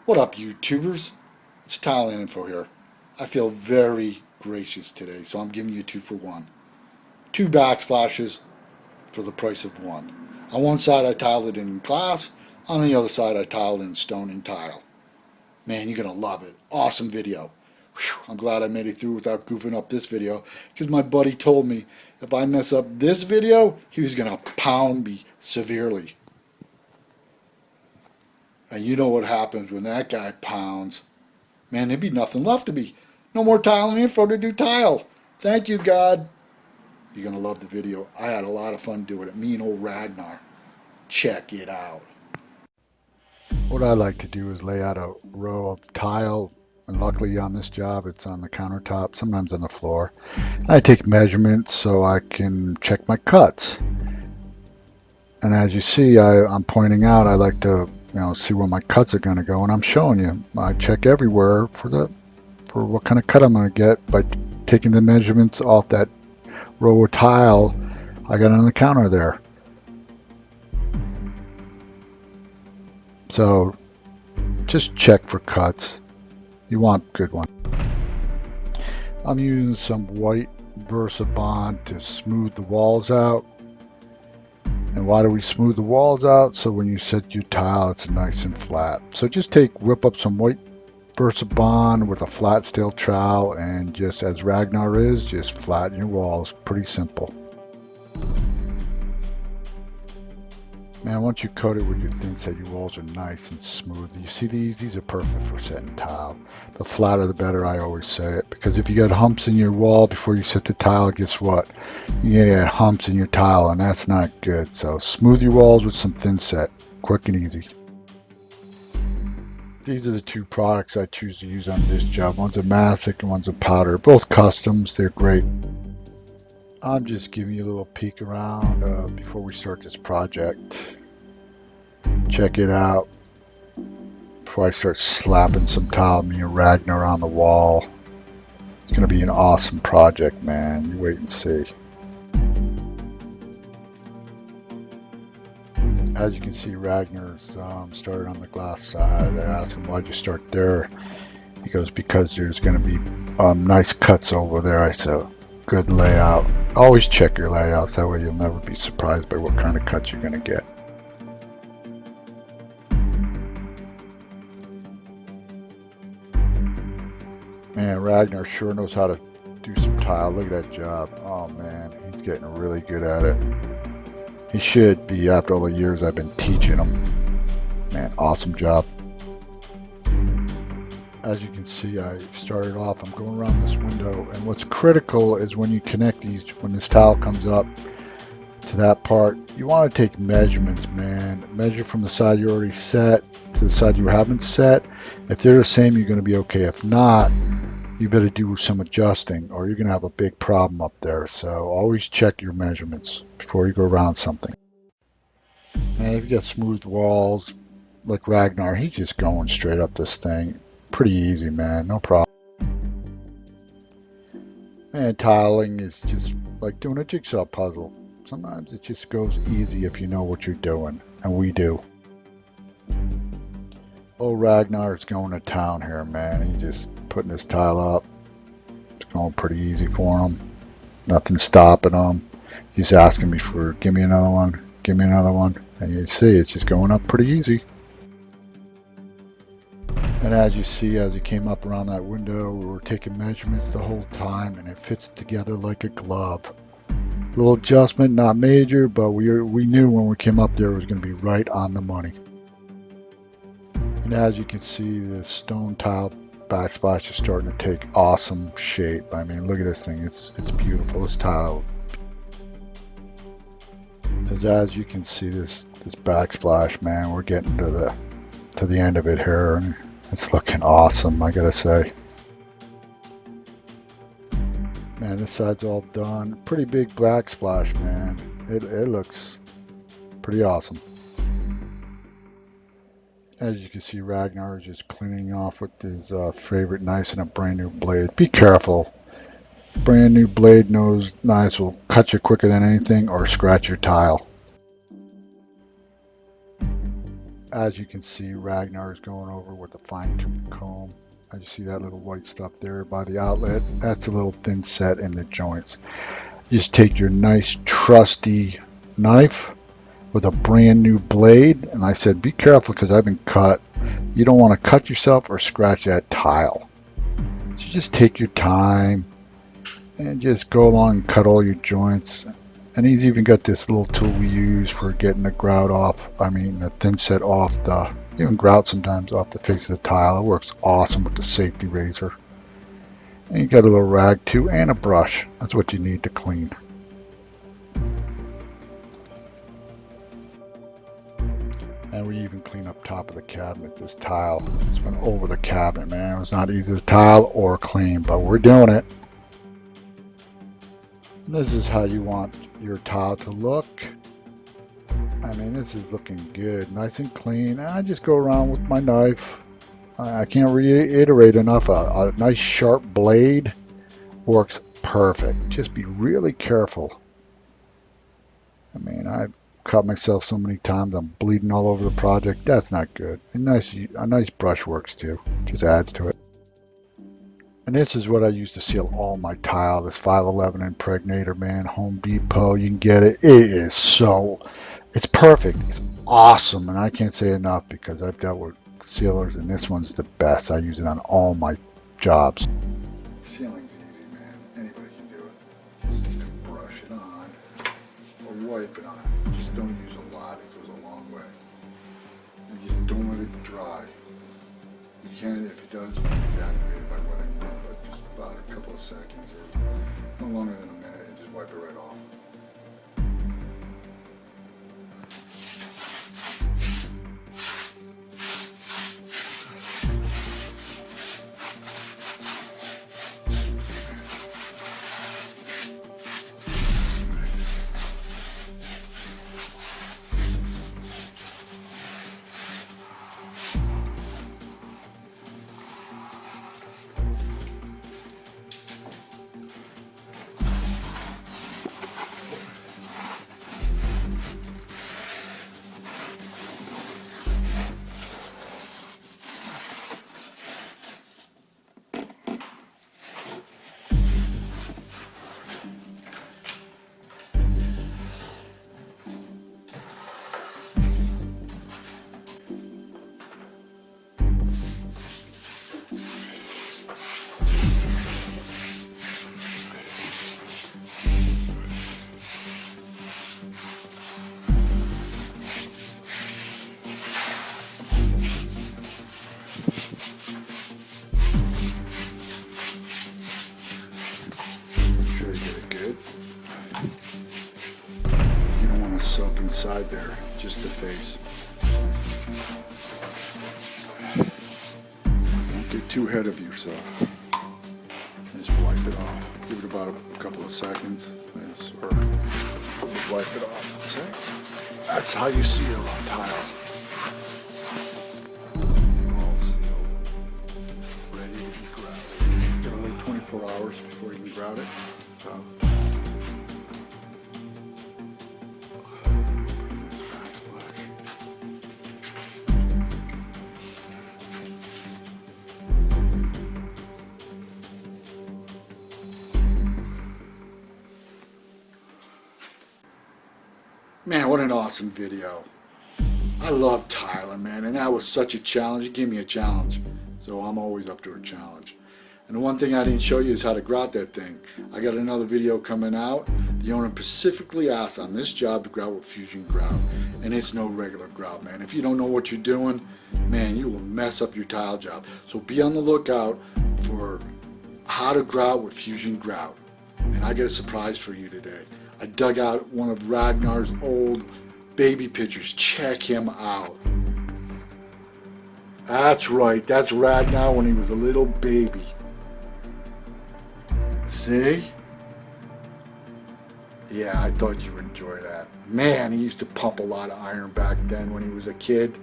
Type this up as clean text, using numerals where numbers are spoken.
What up, YouTubers? It's Thailand Info here. I feel very gracious today, so I'm giving you 2 for 1. 2 backsplashes for the price of 1. On one side I tiled it in glass, on the other side I tiled in stone and tile. Man, you're going to love it. Awesome video. Whew, I'm glad I made it through without goofing up this video, because my buddy told me if I mess up this video, he was going to pound me severely. And you know what happens when that guy pounds. Man, there'd be nothing left to be. No more tiling info to do tile. Thank you, God. You're going to love the video. I had a lot of fun doing it. Me and old Ragnar. Check it out. What I like to do is lay out a row of tile. And luckily on this job, it's on the countertop, sometimes on the floor. I take measurements so I can check my cuts. And as you see, I'm pointing out, I like to see where my cuts are going to go, and I'm showing you. I check everywhere for what kind of cut I'm going to get by taking the measurements off that row of tile I got on the counter there. So just check for cuts. You want good ones. I'm using some white VersaBond to smooth the walls out. And why do we smooth the walls out? So when you set your tile, it's nice and flat. So just whip up some white VersaBond with a flat steel trowel, and just as Ragnar is, just flatten your walls. Pretty simple. Man, once you coat it with your thinset, your walls are nice and smooth. You see these? These are perfect for setting tile. The flatter the better, I always say it. Because if you got humps in your wall before you set the tile, guess what? You get humps in your tile, and that's not good. So smooth your walls with some thinset. Quick and easy. These are the 2 products I choose to use on this job. One's a mastic and one's a powder. Both customs. They're great. I'm just giving you a little peek around before we start this project. Check it out before I start slapping some tile, me and Ragnar on the wall. It's going to be an awesome project, man. You wait and see. As you can see, Ragnar's started on the glass side. I asked him, why'd you start there? He goes, because there's going to be nice cuts over there. I said, good layout. Always check your layouts, that way you'll never be surprised by what kind of cuts you're going to get. Man, Ragnar sure knows how to do some tile. Look at that job. Oh man, he's getting really good at it. He should be after all the years I've been teaching him. Man, awesome job. As you can see, I started off, I'm going around this window, and what's critical is when you connect these, when this tile comes up to that part, you want to take measurements, man. Measure from the side you already set to the side you haven't set. If they're the same, you're going to be okay. If not, you better do some adjusting, or you're going to have a big problem up there. So always check your measurements before you go around something. And if you got smooth walls like Ragnar, he's just going straight up this thing. Pretty easy, man, no problem. And tiling is just like doing a jigsaw puzzle. Sometimes it just goes easy if you know what you're doing, and we do. Oh, Ragnar is going to town here, man. He's just putting his tile up. It's going pretty easy for him. Nothing stopping him. He's asking me for, give me another one, give me another one. And you see, it's just going up pretty easy. And as you see, as he came up around that window, we were taking measurements the whole time, and it fits together like a glove. A little adjustment, not major, but we knew when we came up there it was going to be right on the money. And as you can see, the stone tile backsplash is starting to take awesome shape. I mean, look at this thing. It's beautiful. This tile. As you can see, this backsplash, man, we're getting to the end of it here, and it's looking awesome, I gotta say. Man, this side's all done. Pretty big backsplash, man. It looks pretty awesome. As you can see, Ragnar is just cleaning off with his favorite knife and a brand new blade. Be careful. Brand new blade nose knives will cut you quicker than anything or scratch your tile. as you can see, Ragnar is going over with a fine-tooth comb. As you see that little white stuff there by the outlet, that's a little thin set in the joints. Just take your nice trusty knife with a brand new blade, and I said be careful because I've been cut. You don't want to cut yourself or scratch that tile. So just take your time and just go along and cut all your joints. And he's even got this little tool we use for getting the grout off, the thinset off the, even grout sometimes off the face of the tile. It works awesome with the safety razor. And you got a little rag too and a brush. That's what you need to clean. And we even clean up top of the cabinet. This tile, it's been over the cabinet, man. It was not easy to tile or clean, but we're doing it. And this is how you want your tile to look. This is looking good, nice and clean. And I just go around with my knife. I can't reiterate enough, a nice sharp blade works perfect. Just be really careful. I've cut myself so many times, I'm bleeding all over the project. That's not good. A nice brush works too, just adds to it. And this is what I use to seal all my tile, this 511 impregnator, man. Home Depot, you can get it. It's perfect. It's awesome, and I can't say enough because I've dealt with sealers, and this one's the best. I use it on all my jobs. Sealing's easy, man. Anybody can do it. Just brush it on or wipe it on. Just don't use a lot. It goes a long way. And just don't let it dry. You can, if it does, you can be activated by what I did, but just about a couple of seconds or no longer than a minute, and just wipe it right off. Inside there, just the face. Don't get too ahead of yourself. Just wipe it off. Give it about a couple of seconds. Or just wipe it off. See? That's how you seal a tile. All sealed. Ready to be grouted. Got to wait 24 hours before you can grout it. So. Man, what an awesome video. I love tiling, man, and that was such a challenge. It gave me a challenge, so I'm always up to a challenge. And the one thing I didn't show you is how to grout that thing. I got another video coming out. The owner specifically asked on this job to grout with Fusion Grout, and it's no regular grout, man. If you don't know what you're doing, man, you will mess up your tile job. So be on the lookout for how to grout with Fusion Grout. And I got a surprise for you today. I dug out one of Ragnar's old baby pictures. Check him out. That's right, that's Ragnar when he was a little baby. See? Yeah, I thought you would enjoy that. Man, he used to pump a lot of iron back then when he was a kid.